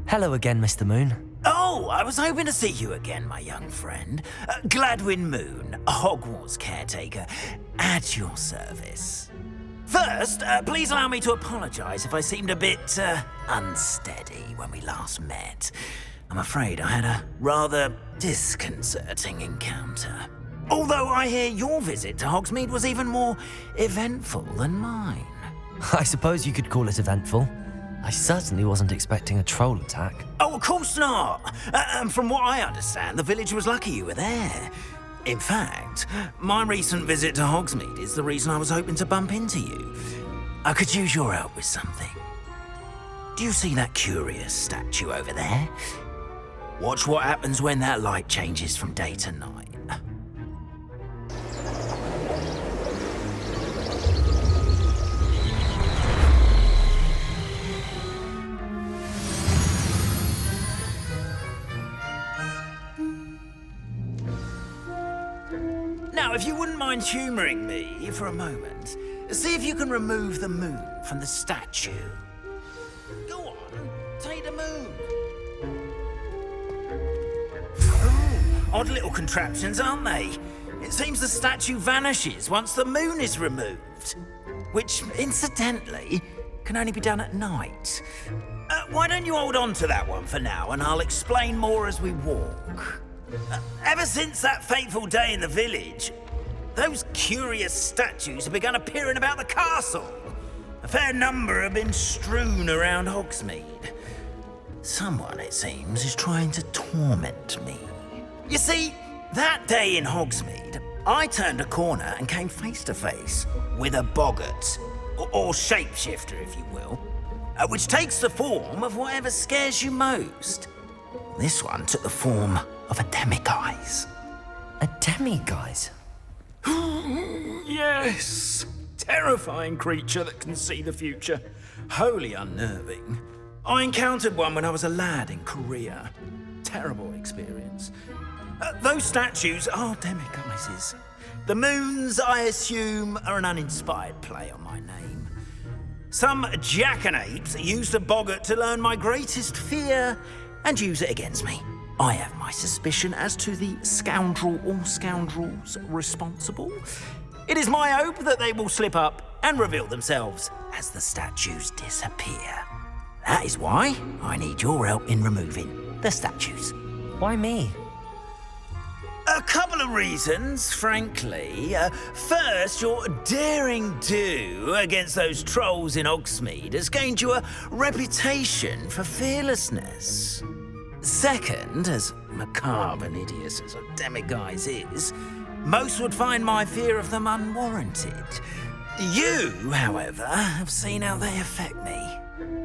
Hello again, Mr. Moon. Oh, I was hoping to see you again, my young friend. Gladwin Moon, Hogwarts caretaker, at your service. First, please allow me to apologise if I seemed a bit unsteady when we last met. I'm afraid I had a rather disconcerting encounter. Although I hear your visit to Hogsmeade was even more eventful than mine. I suppose you could call it eventful. I certainly wasn't expecting a troll attack. Oh, of course not. And from what I understand, the village was lucky you were there. In fact, my recent visit to Hogsmeade is the reason I was hoping to bump into you. I could use your help with something. Do you see that curious statue over there? Watch what happens when that light changes from day to night. Now, if you wouldn't mind humouring me for a moment, see if you can remove the moon from the statue. Go on, take the moon. Oh, odd little contraptions, aren't they? It seems the statue vanishes once the moon is removed, which, incidentally, can only be done at night. Why don't you hold on to that one for now, and I'll explain more as we walk. Ever since that fateful day in the village, those curious statues have begun appearing about the castle. A fair number have been strewn around Hogsmeade. Someone, it seems, is trying to torment me. You see, that day in Hogsmeade, I turned a corner and came face to face with a boggart, or shapeshifter, if you will, which takes the form of whatever scares you most. This one took the form of a demiguise. A demiguise? Yes. Terrifying creature that can see the future. Wholly unnerving. I encountered one when I was a lad in Korea. Terrible experience. Those statues are demiguises. The moons, I assume, are an uninspired play on my name. Some jackanapes used a boggart to learn my greatest fear and use it against me. I have my suspicion as to the scoundrel or scoundrels responsible. It is my hope that they will slip up and reveal themselves as the statues disappear. That is why I need your help in removing the statues. Why me? A couple of reasons, frankly. First, your daring do against those trolls in Hogsmeade has gained you a reputation for fearlessness. Second, as macabre and hideous as a demiguise is, most would find my fear of them unwarranted. You, however, have seen how they affect me.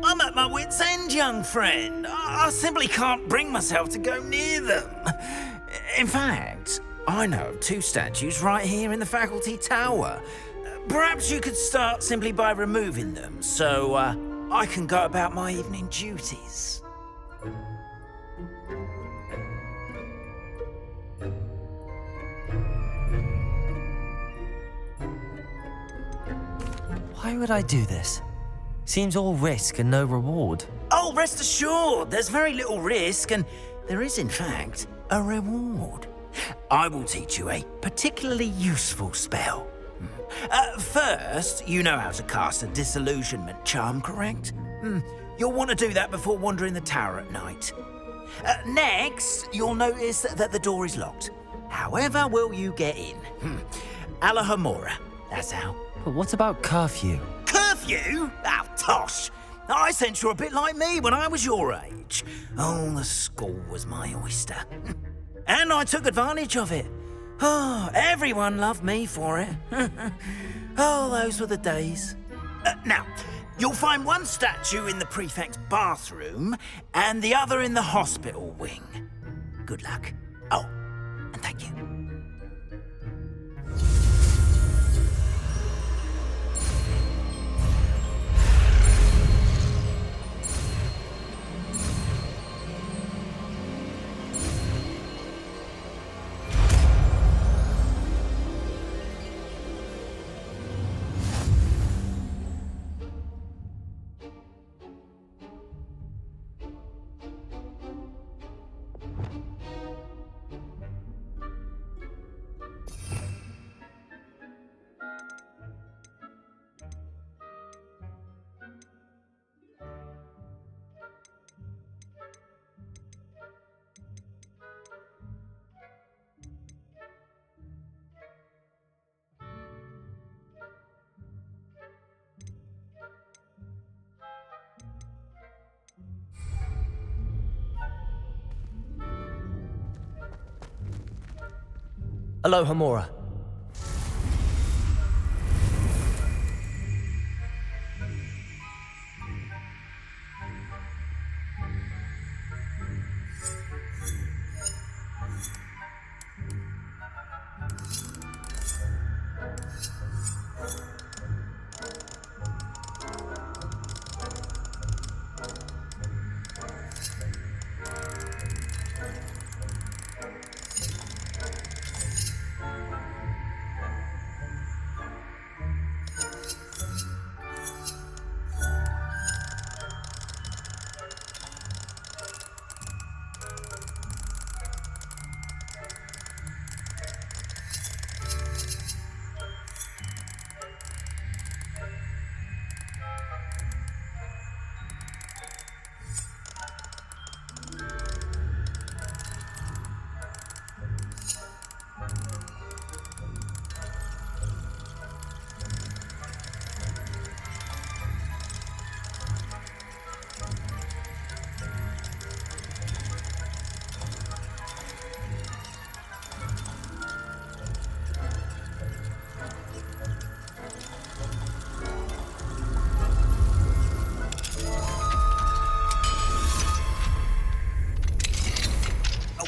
I'm at my wit's end, young friend. I simply can't bring myself to go near them. In fact, I know of two statues right here in the faculty tower. Perhaps you could start simply by removing them, so I can go about my evening duties. Why would I do this? Seems all risk and no reward. Oh, rest assured, there's very little risk, and there is, in fact, a reward. I will teach you a particularly useful spell. First, you know how to cast a disillusionment charm, correct? You'll want to do that before wandering the tower at night. Next, you'll notice that the door is locked. However will you get in? Alahomora, that's how. But what about curfew? Curfew? Oh, tosh. I sense you're a bit like me when I was your age. Oh, the school was my oyster. And I took advantage of it. Oh, everyone loved me for it. Oh, those were the days. Now, you'll find one statue in the prefect's bathroom and the other in the hospital wing. Good luck. Oh, and thank you. Aloha Mora.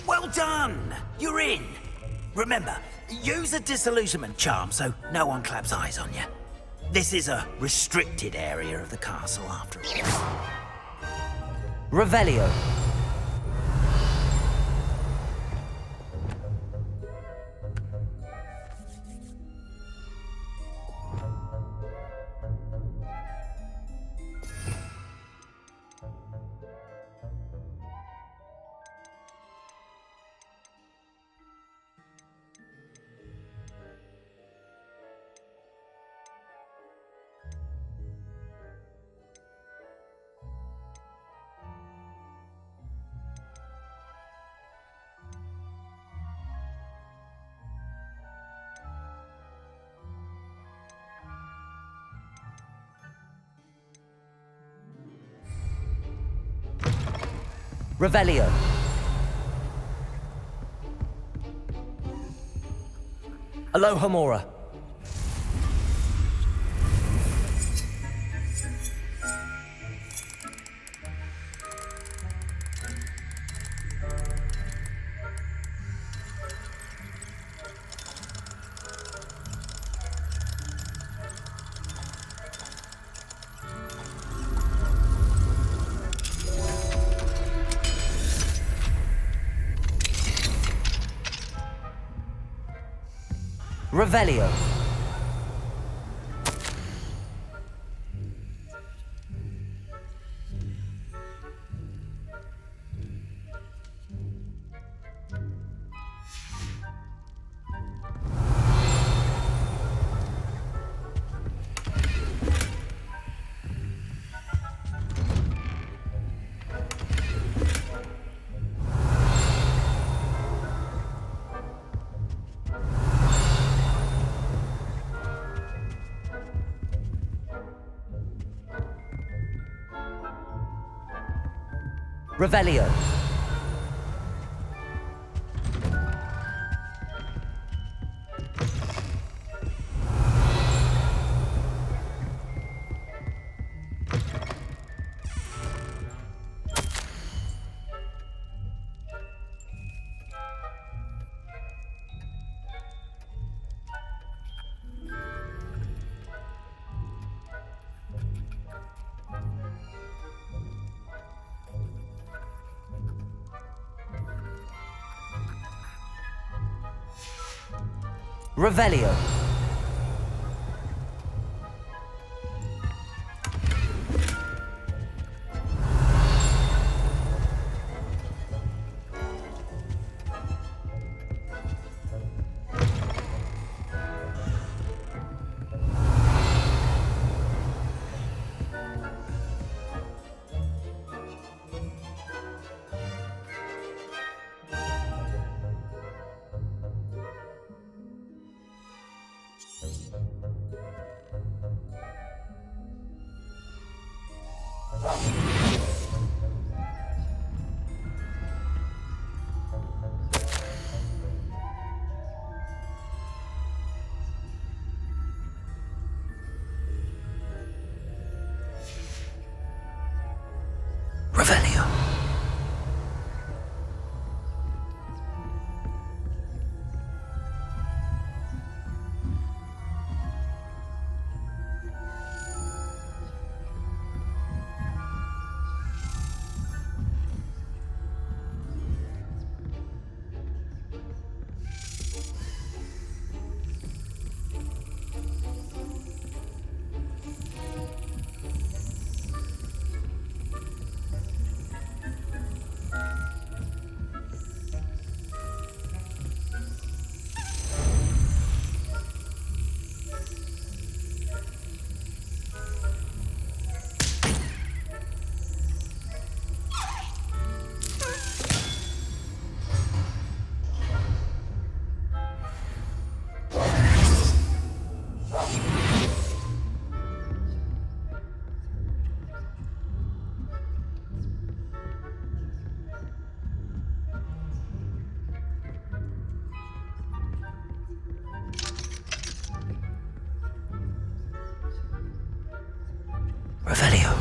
Well done! You're in! Remember, use a disillusionment charm so no one claps eyes on you. This is a restricted area of the castle after all. Revelio. Revelio. Aloha Mora. Revelio. Revelio. Revelio. Revelio.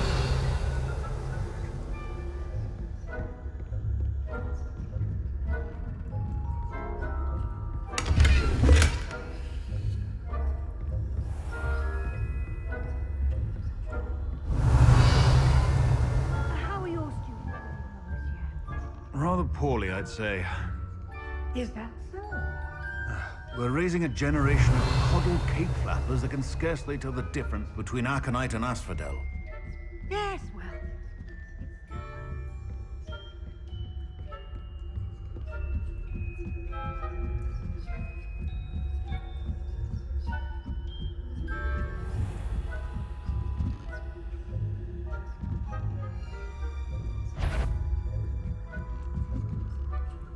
How are your students, monsieur? Rather poorly, I'd say. Is that so? We're raising a generation of coddled cape flappers that can scarcely tell the difference between aconite and asphodel. Yes, well.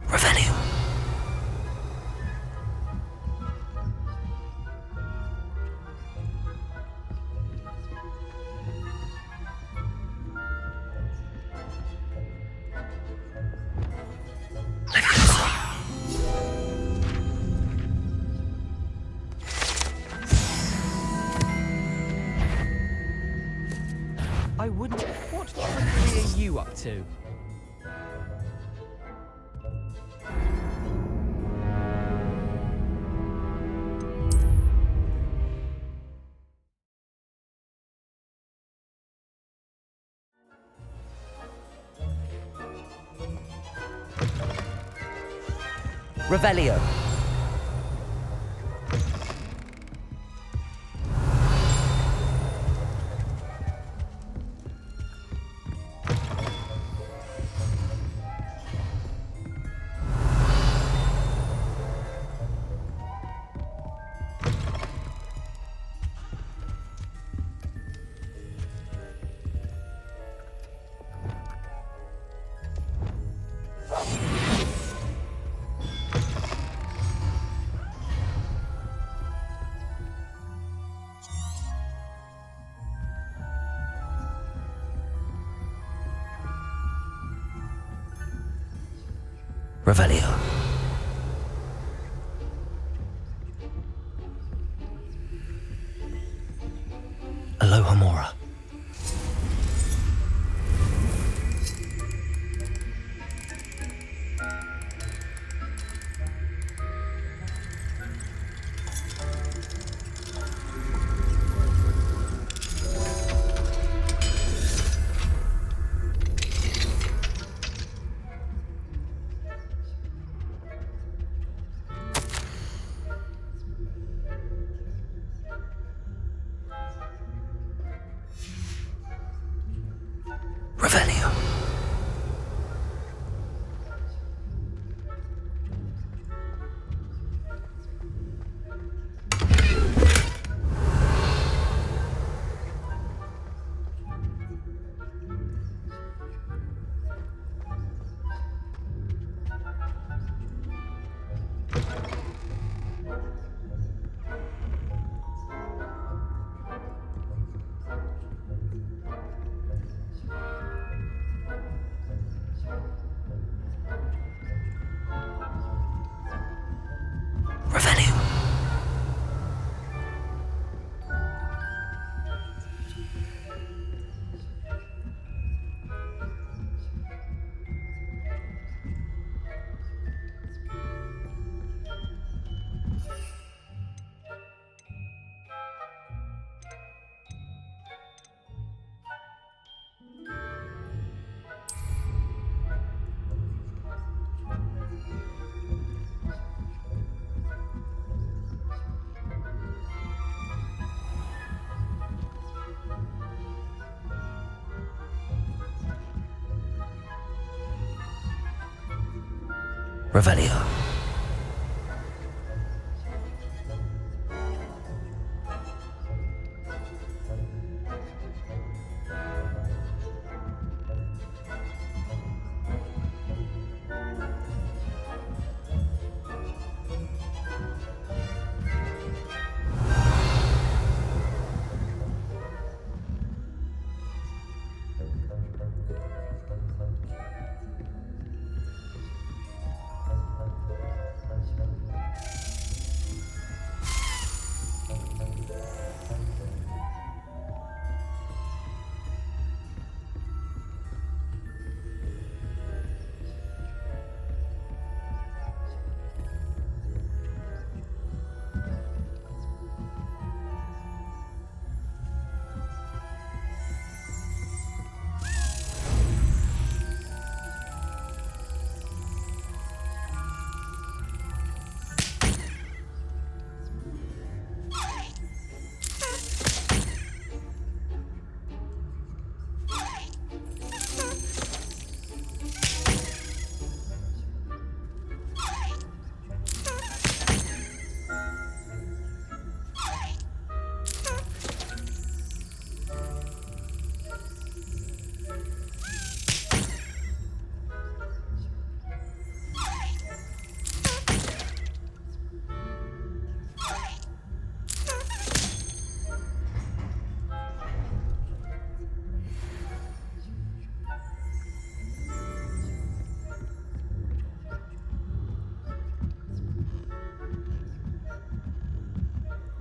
Revelio. I wouldn't. What trickery are you up to? Revelio. Revelio. Aloha Mora. Revelio. Revelio. Revelio.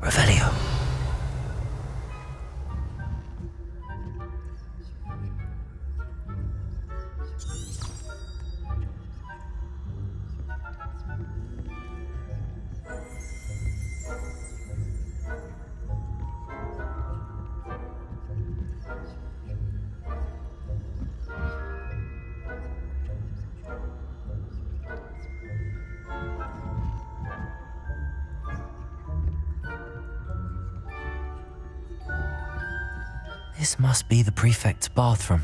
Revelio. This must be the prefect's bathroom.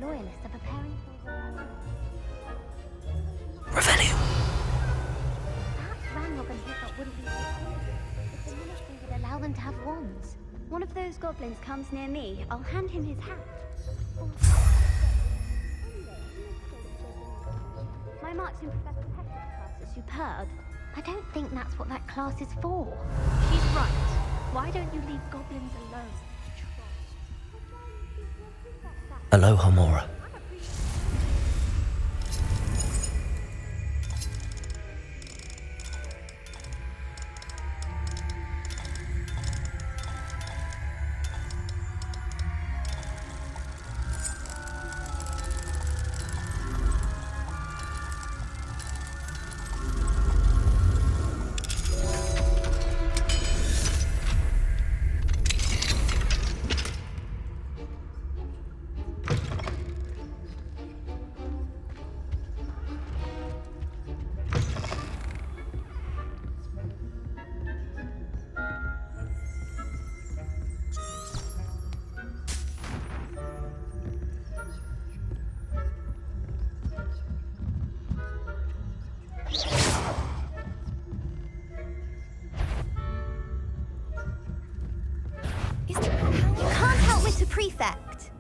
Loyalists are preparing for Revelio. Perhaps Ranrock and Hiccup wouldn't be if the ministry would allow them to have wands. One of those goblins comes near me, I'll hand him his hat. My marks in Professor Peck's class are superb. I don't think that's what that class is for. She's right. Why don't you leave goblins alone? Aloha, Mora. You can't help Mr. Prefect.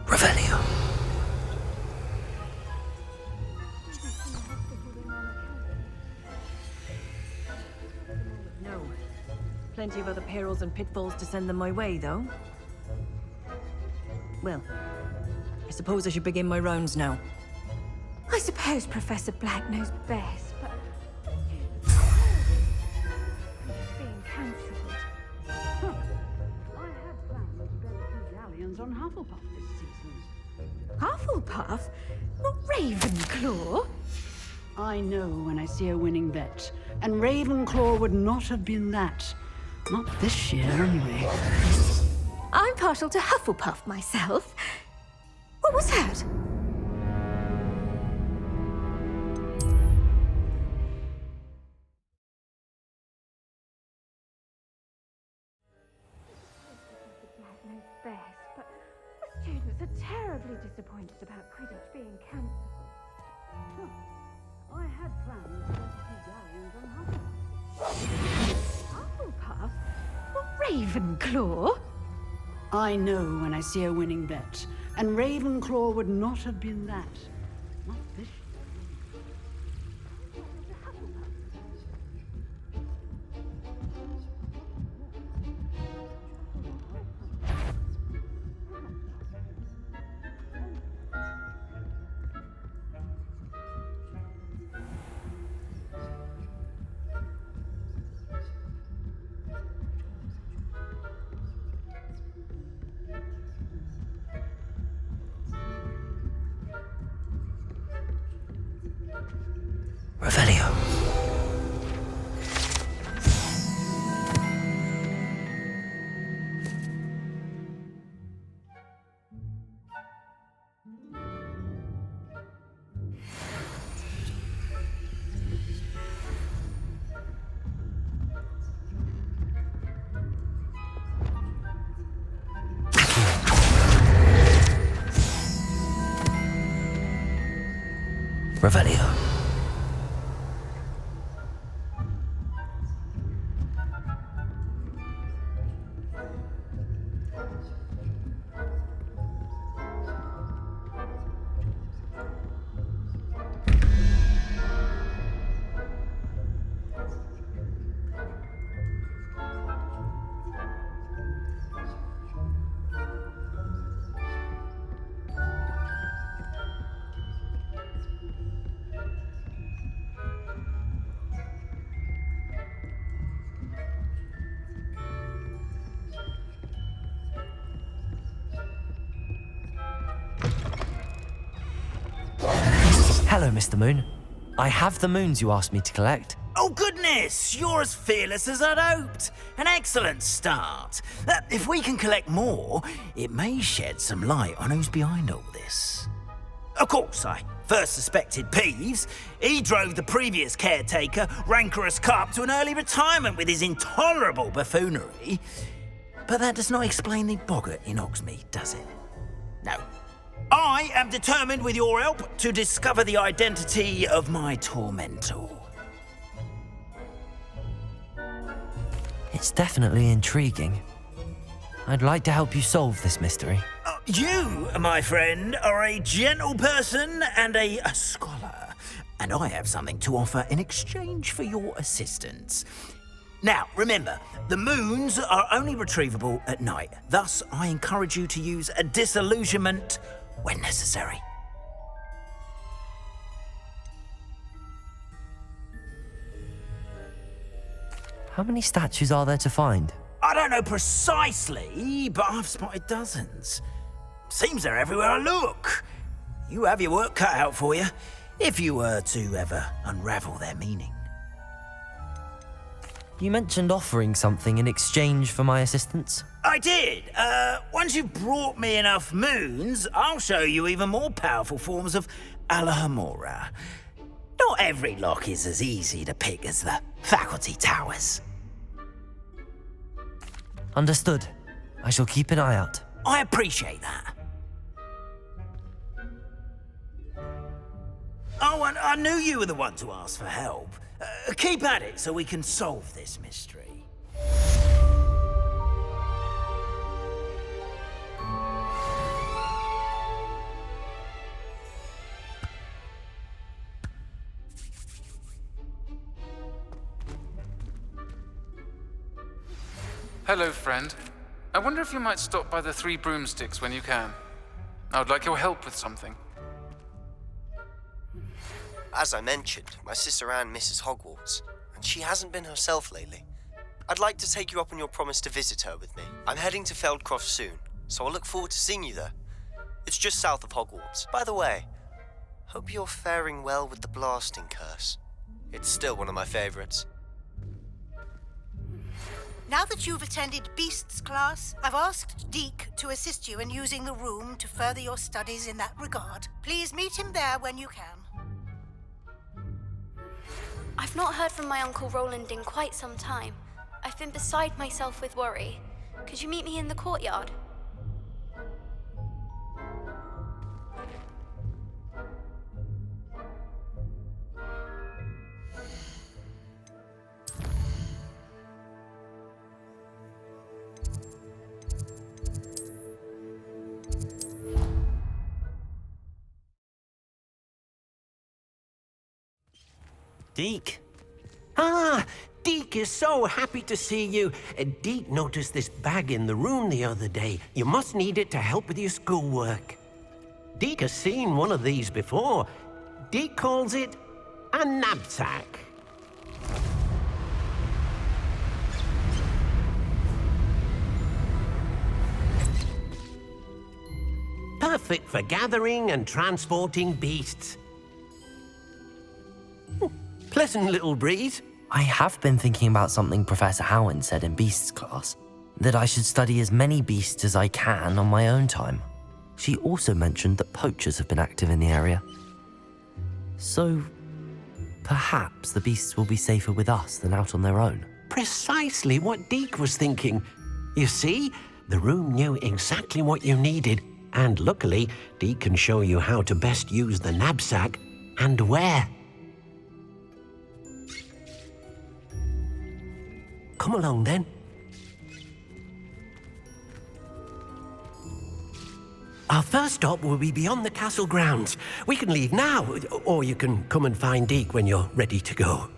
Revelio. No. Plenty of other perils and pitfalls to send them my way, though. Well, I suppose I should begin my rounds now. I suppose Professor Black knows best, but... being cancelled. Huh. I had planned to go to galleons on Hufflepuff this season. Hufflepuff? Not Ravenclaw? I know when I see a winning bet, and Ravenclaw would not have been that. Not this year, anyway. I'm partial to Hufflepuff myself. What was that? But the students are terribly disappointed about Quidditch being cancelled. I had plans to go to Galleons on Hufflepuff. Hufflepuff? What, Ravenclaw? I know when I see a winning bet, and Ravenclaw would not have been that. Not this year. Revelio. Revelio. Hello, Mr. Moon. I have the moons you asked me to collect. Oh, goodness! You're as fearless as I'd hoped. An excellent start. If we can collect more, it may shed some light on who's behind all this. Of course, I first suspected Peeves. He drove the previous caretaker, Rancorous Carp, to an early retirement with his intolerable buffoonery. But that does not explain the boggart in Hogsmeade, does it? No. I am determined, with your help, to discover the identity of my tormentor. It's definitely intriguing. I'd like to help you solve this mystery. You, my friend, are a gentle person and a scholar, and I have something to offer in exchange for your assistance. Now, remember, the moons are only retrievable at night. Thus, I encourage you to use a disillusionment when necessary. How many statues are there to find? I don't know precisely, but I've spotted dozens. Seems they're everywhere I look. You have your work cut out for you, if you were to ever unravel their meaning. You mentioned offering something in exchange for my assistance. I did. Once you've brought me enough moons, I'll show you even more powerful forms of Alohomora. Not every lock is as easy to pick as the faculty towers. Understood. I shall keep an eye out. I appreciate that. Oh, and I knew you were the one to ask for help. Keep at it so we can solve this mystery. Hello, friend. I wonder if you might stop by the Three Broomsticks when you can. I would like your help with something. As I mentioned, my sister Anne misses Hogwarts, and she hasn't been herself lately. I'd like to take you up on your promise to visit her with me. I'm heading to Feldcroft soon, so I'll look forward to seeing you there. It's just south of Hogwarts. By the way, hope you're faring well with the blasting curse. It's still one of my favorites. Now that you've attended Beasts class, I've asked Deke to assist you in using the room to further your studies in that regard. Please meet him there when you can. I've not heard from my Uncle Roland in quite some time. I've been beside myself with worry. Could you meet me in the courtyard? Deke? Ah, Deke is so happy to see you. Deke noticed this bag in the room the other day. You must need it to help with your schoolwork. Deke has seen one of these before. Deke calls it a knapsack. Perfect for gathering and transporting beasts. Pleasant little breeze. I have been thinking about something Professor Howard said in Beasts class, that I should study as many beasts as I can on my own time. She also mentioned that poachers have been active in the area. So, perhaps the beasts will be safer with us than out on their own. Precisely what Deke was thinking. You see, the room knew exactly what you needed, and luckily, Deke can show you how to best use the knapsack and where. Come along, then. Our first stop will be beyond the castle grounds. We can leave now, or you can come and find Deke when you're ready to go.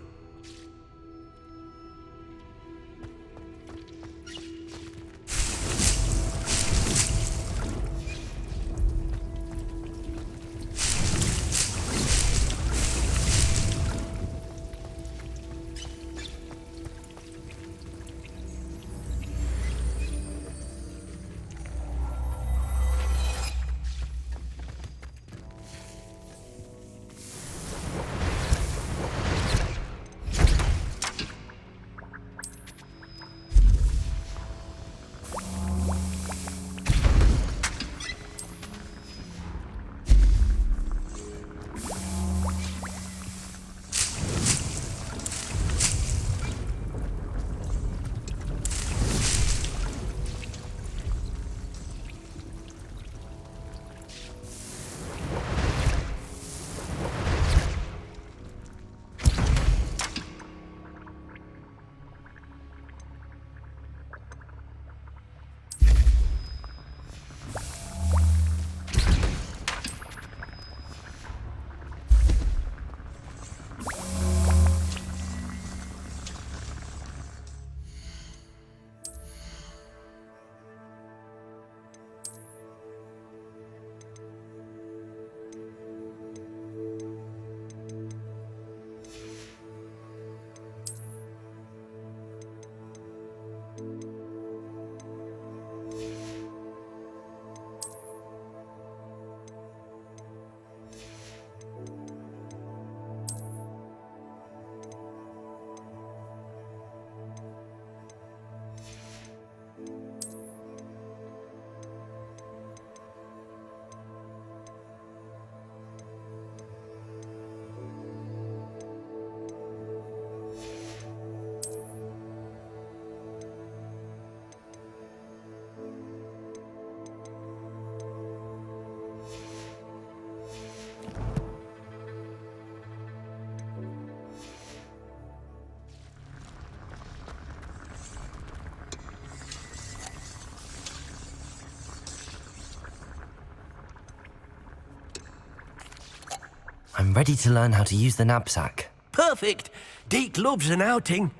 I'm ready to learn how to use the knapsack. Perfect! Deke loves an outing.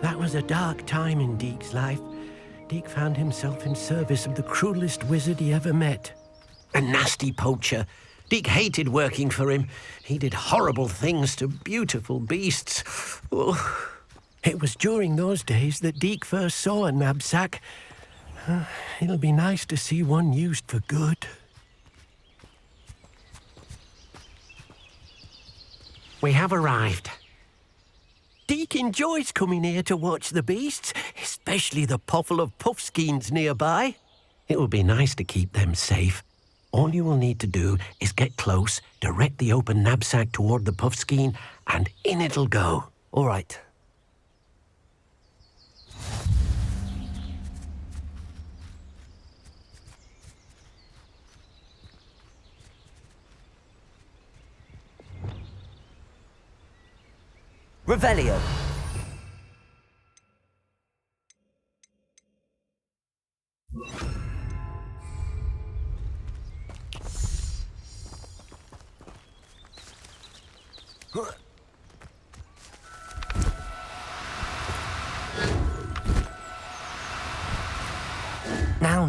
That was a dark time in Deke's life. Deke found himself in service of the cruelest wizard he ever met. A nasty poacher. Deke hated working for him. He did horrible things to beautiful beasts. Oh. It was during those days that Deke first saw a knapsack. It'll be nice to see one used for good. We have arrived. Deke enjoys coming here to watch the beasts, especially the potful of puffskeins nearby. It will be nice to keep them safe. All you will need to do is get close, direct the open knapsack toward the puffskein, and in it'll go. All right. Revelio.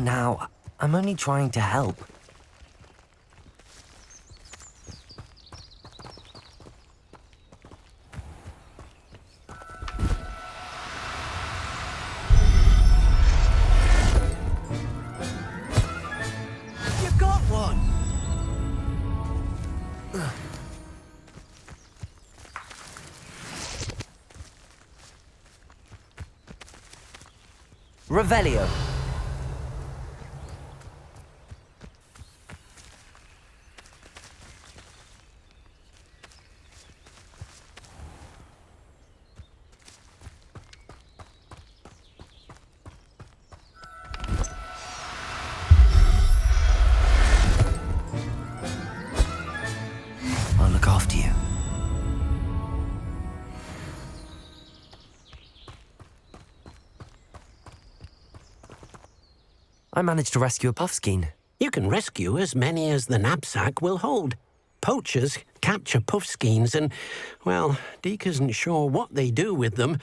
Now, I'm only trying to help. You got one! Revelio. I'll look after you. I managed to rescue a puffskein. You can rescue as many as the knapsack will hold. Poachers capture puffskeins and, well, Deke isn't sure what they do with them.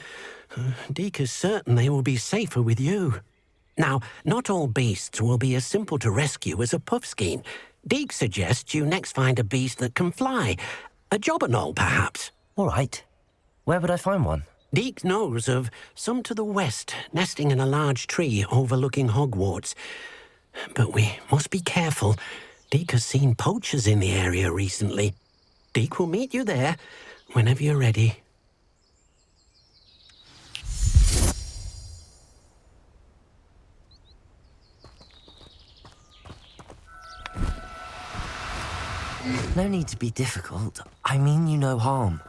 Deke is certain they will be safer with you. Now, not all beasts will be as simple to rescue as a puffskein. Deke suggests you next find a beast that can fly. A jobberknoll, perhaps. All right. Where would I find one? Deke knows of some to the west, nesting in a large tree overlooking Hogwarts. But we must be careful. Deke has seen poachers in the area recently. Deke will meet you there whenever you're ready. No need to be difficult. I mean you no harm.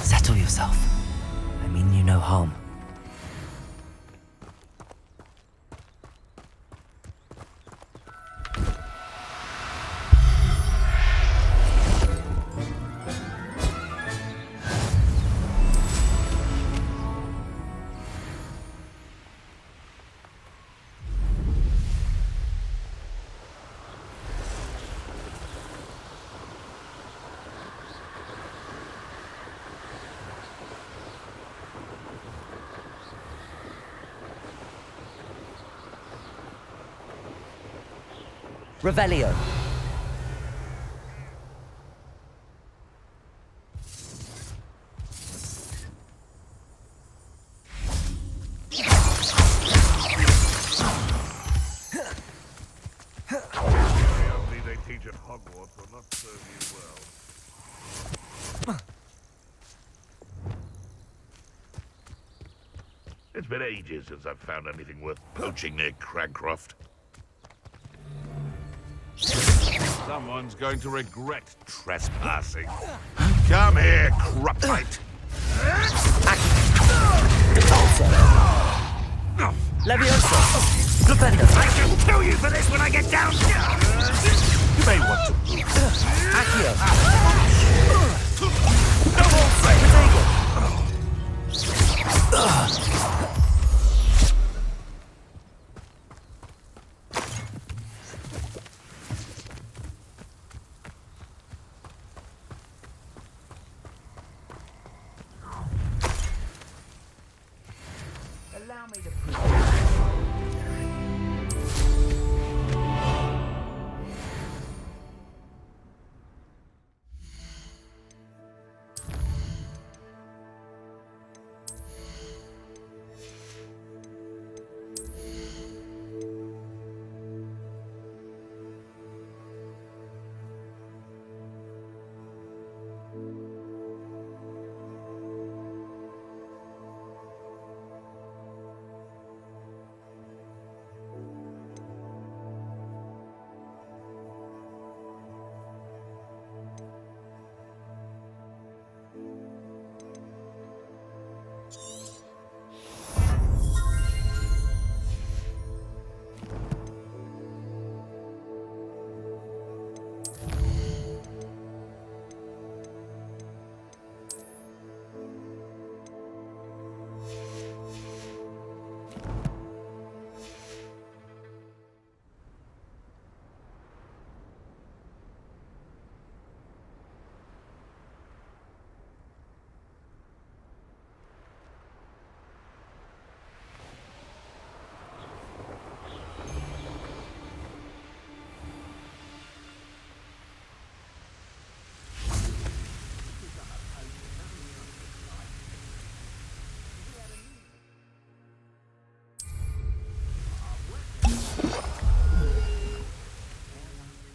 Settle yourself. I mean you no harm. Revelio. Only they teach at Hogwarts will not serve you well. It's been ages since I've found anything worth poaching near Cragcroft. Someone's going to regret trespassing. Come here, Crupite! Leviosa. Flipendo. I shall kill you for this when I get down! You may want to... Accio. No more Allow me to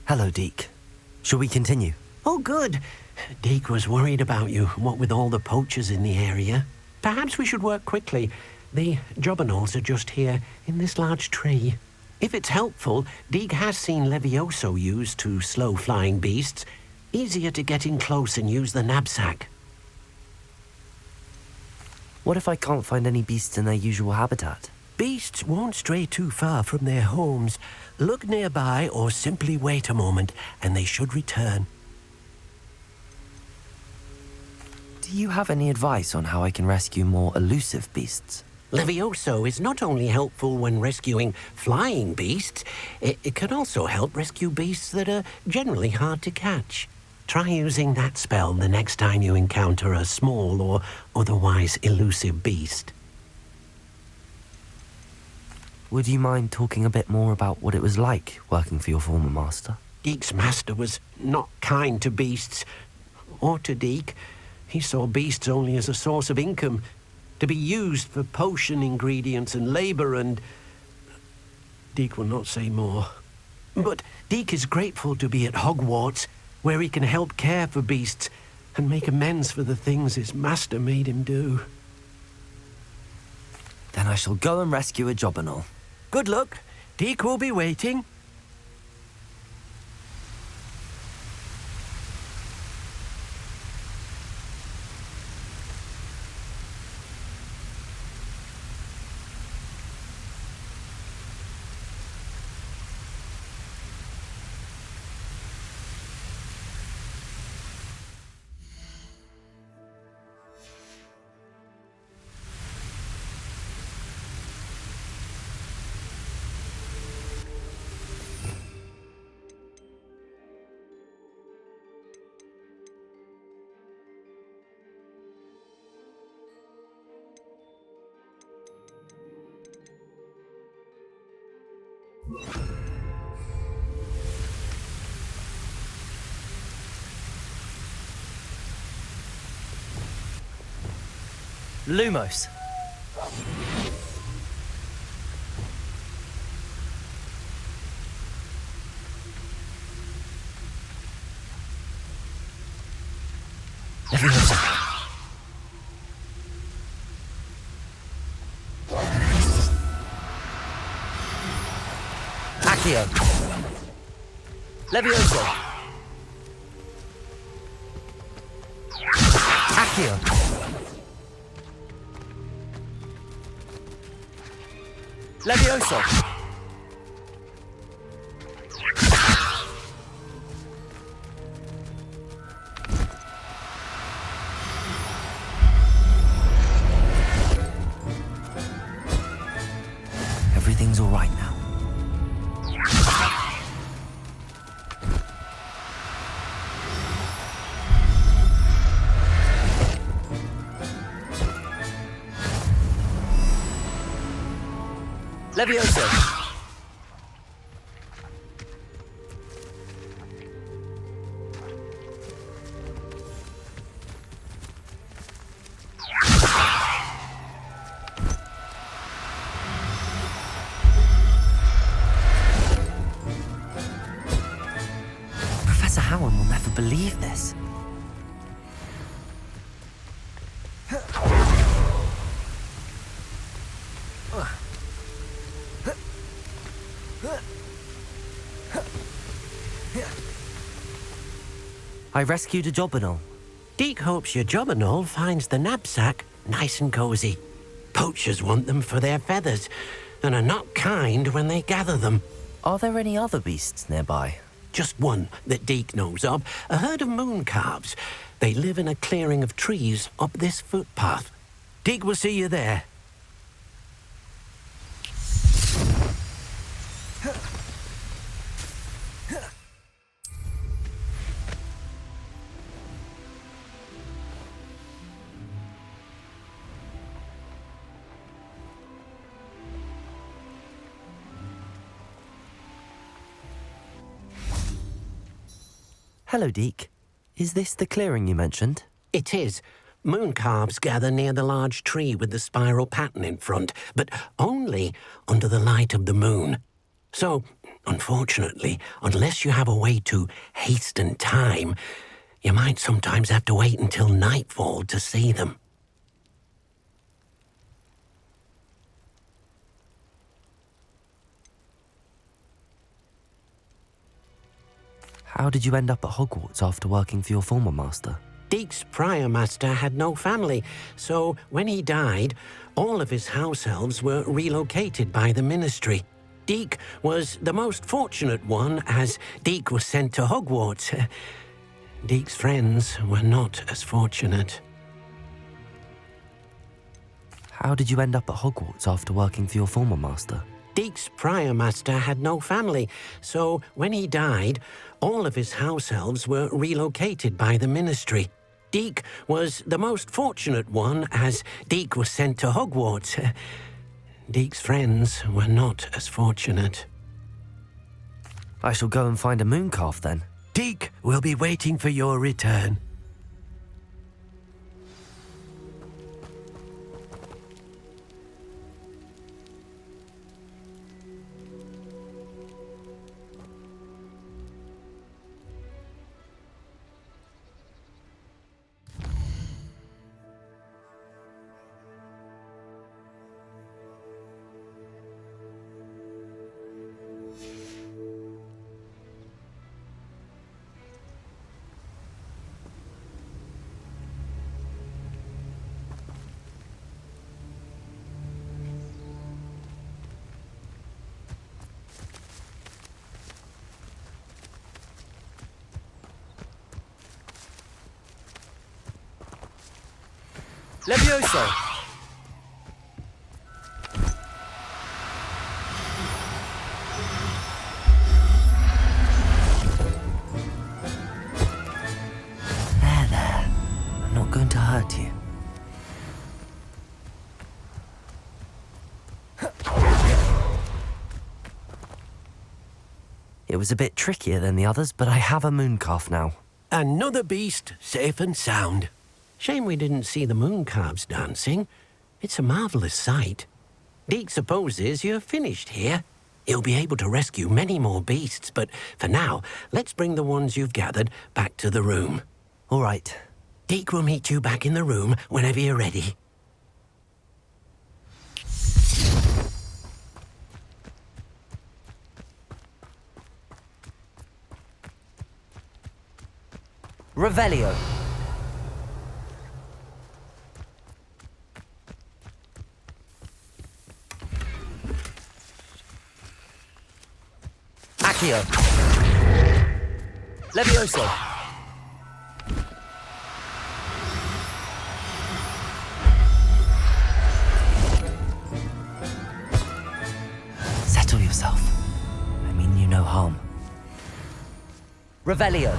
Hello, Deke. Shall we continue? Oh, good. Deke was worried about you, what with all the poachers in the area. Perhaps we should work quickly. The jobberknolls are just here, in this large tree. If it's helpful, Deke has seen Levioso used to slow flying beasts. Easier to get in close and use the knapsack. What if I can't find any beasts in their usual habitat? Beasts won't stray too far from their homes. Look nearby or simply wait a moment, and they should return. Do you have any advice on how I can rescue more elusive beasts? Levioso is not only helpful when rescuing flying beasts, it can also help rescue beasts that are generally hard to catch. Try using that spell the next time you encounter a small or otherwise elusive beast. Would you mind talking a bit more about what it was like working for your former master? Deke's master was not kind to beasts, or to Deke. He saw beasts only as a source of income, to be used for potion ingredients and labor, and Deke will not say more. But Deke is grateful to be at Hogwarts, where he can help care for beasts and make amends for the things his master made him do. Then I shall go and rescue a jobberknoll. Good luck. Deke will be waiting. Lumos. Leviosa. Accio. Levioso. Accio. Levioso! Everything's all right now. Levioso! Professor Howard will never believe this. I rescued a jobberknoll. Deke hopes your jobberknoll finds the knapsack nice and cozy. Poachers want them for their feathers, and are not kind when they gather them. Are there any other beasts nearby? Just one that Deke knows of, a herd of moon calves. They live in a clearing of trees up this footpath. Deke will see you there. Hello, Deke. Is this the clearing you mentioned? It is. Moon calves gather near the large tree with the spiral pattern in front, but only under the light of the moon. So, Unfortunately, unless you have a way to hasten time, you might sometimes have to wait until nightfall to see them. How did you end up at Hogwarts after working for your former master? Deek's prior master had no family, so when he died, all of his house elves were relocated by the ministry. Deek was the most fortunate one, as Deek was sent to Hogwarts. Deek's friends were not as fortunate. How did you end up at Hogwarts after working for your former master? Deek's prior master had no family, so when he died, all of his house elves were relocated by the ministry. Deek was the most fortunate one, as Deek was sent to Hogwarts. Deek's friends were not as fortunate. I shall go and find a mooncalf then. Deek will be waiting for your return. Levioso! There. I'm not going to hurt you. It was a bit trickier than the others, but I have a mooncalf now. Another beast, safe and sound. Shame we didn't see the mooncalves dancing. It's a marvelous sight. Deek supposes you're finished here. He'll be able to rescue many more beasts, but for now, let's bring the ones you've gathered back to the room. All right. Deek will meet you back in the room whenever you're ready. Revelio. Accio. Levioso. Settle yourself. I mean you no harm. Revelio.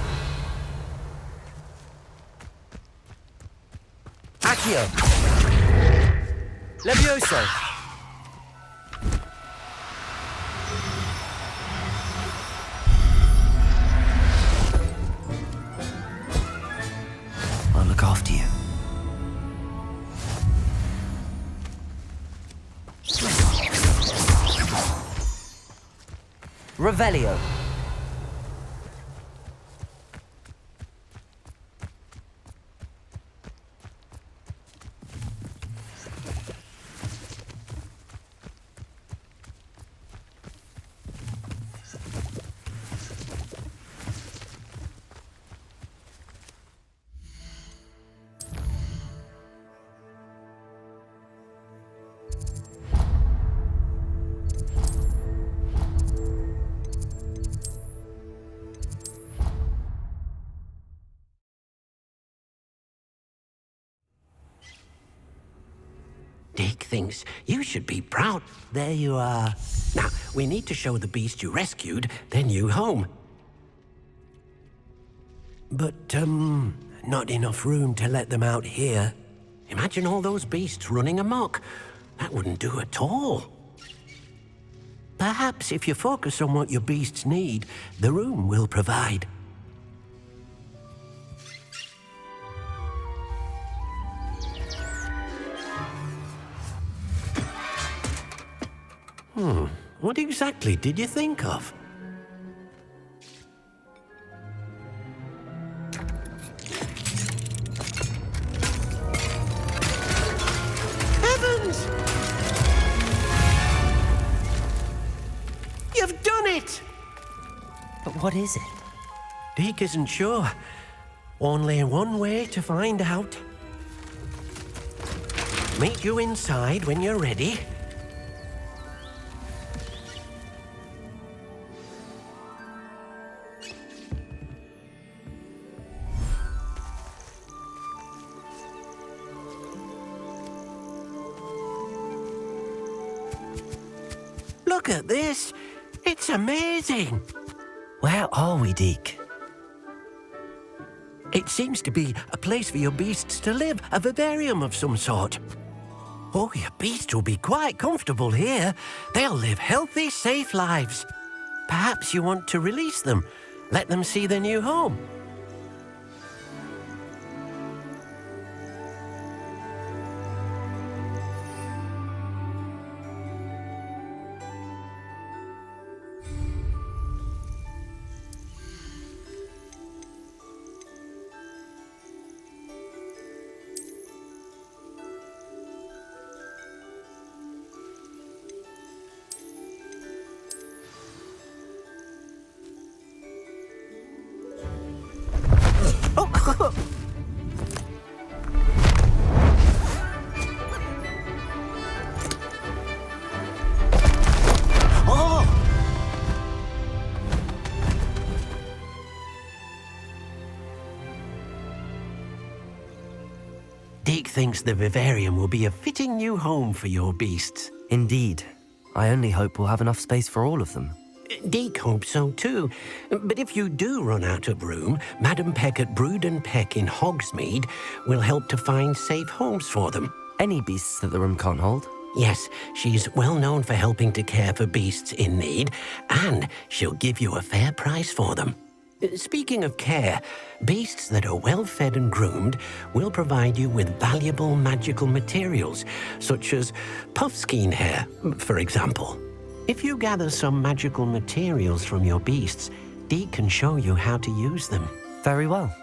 Accio. Levioso! I'll look after you. Revelio. Deek thinks you should be proud. There you are. Now, we need to show the beast you rescued, then you home. But, not enough room to let them out here. Imagine all those beasts running amok. That wouldn't do at all. Perhaps if you focus on what your beasts need, the room will provide. What exactly did you think of? But what is it? Deke isn't sure. Only one way to find out. Meet you inside when you're ready. Look at this. It's amazing. Where are we, Deke? It seems to be a place for your beasts to live, a vivarium of some sort. Oh, your beasts will be quite comfortable here. They'll live healthy, safe lives. Perhaps you want to release them, let them see their new home. Deke thinks the vivarium will be a fitting new home for your beasts. Indeed. I only hope we'll have enough space for all of them. Deke hopes so too. But if you do run out of room, Madam Peck at Brood and Peck in Hogsmeade will help to find safe homes for them. Any beasts that the room can't hold? Yes, she's well known for helping to care for beasts in need, and she'll give you a fair price for them. Speaking of care, beasts that are well fed and groomed will provide you with valuable magical materials, such as puffskein hair, for example. If you gather some magical materials from your beasts, Deke can show you how to use them. Very well.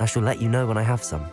I shall let you know when I have some.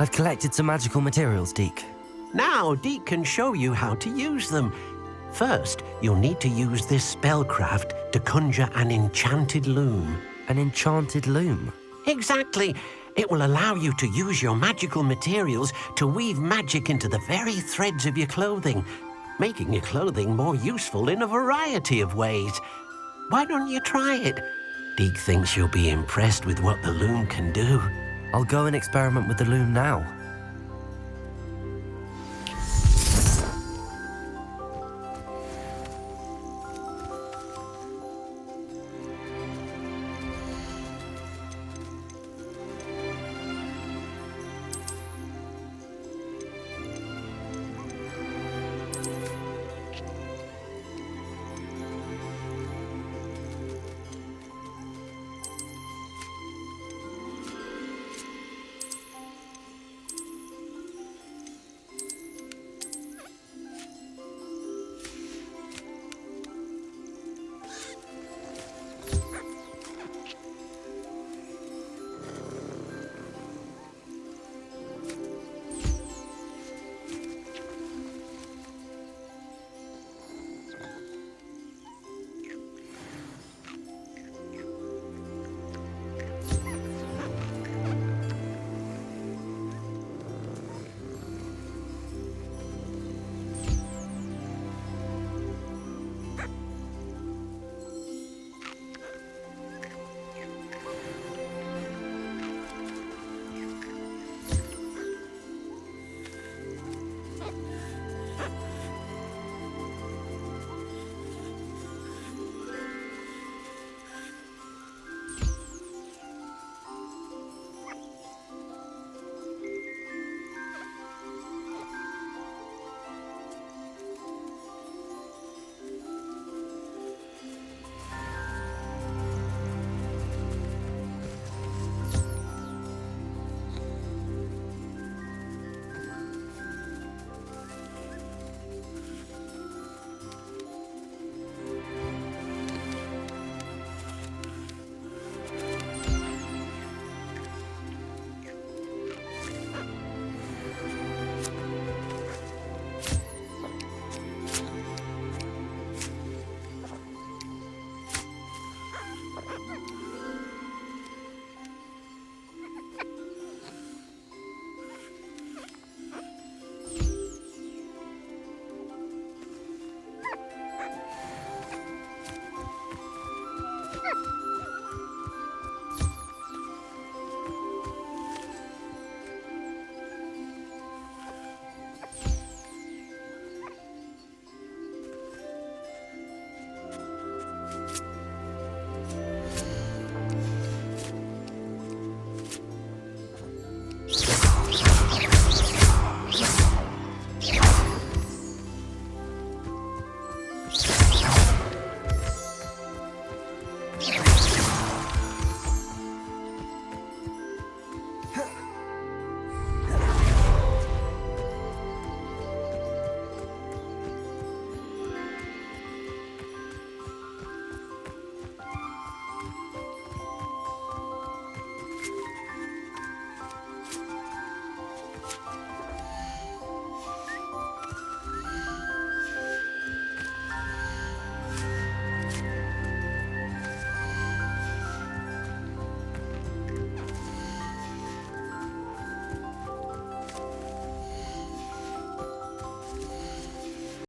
I've collected some magical materials, Deke. Now, Deke can show you how to use them. First, you'll need to use this spellcraft to conjure an enchanted loom. An enchanted loom? Exactly. It will allow you to use your magical materials to weave magic into the very threads of your clothing, making your clothing more useful in a variety of ways. Why don't you try it? Deke thinks you'll be impressed with what the loom can do. I'll go and experiment with the loom now.